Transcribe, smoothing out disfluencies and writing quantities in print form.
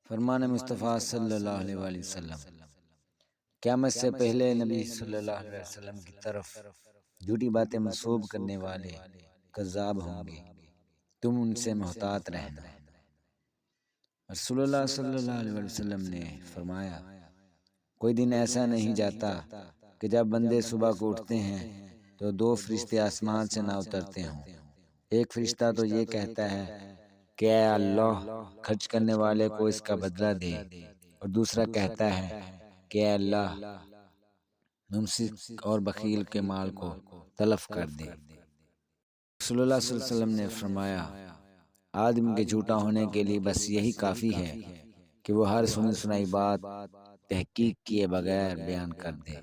فرمان مصطفیٰ صلی اللہ علیہ وآلہ وسلم، قیامت سے پہلے نبی صلی اللہ علیہ وسلم کی طرف جھوٹی باتیں منسوب کرنے والے کذاب ہوں گے، تم ان سے محتاط رہنا۔ رسول اللہ صلی اللہ علیہ وسلم نے فرمایا، کوئی دن ایسا نہیں جاتا کہ جب بندے صبح کو اٹھتے ہیں تو دو فرشتے آسمان سے نہ اترتے ہوں۔ ایک فرشتہ تو یہ کہتا ہے کہ اے اللہ خرچ کرنے والے کو اس کا بدلہ دے، اور دوسرا کہتا ہے کہ اے اللہ ممسک اور بخیل کے مال کو تلف کر دے۔ رسول اللہ صلی اللہ علیہ وسلم نے فرمایا، آدمی کے جھوٹا ہونے کے لیے بس یہی کافی ہے کہ وہ ہر سنی سنائی بات تحقیق کیے بغیر بیان کر دے۔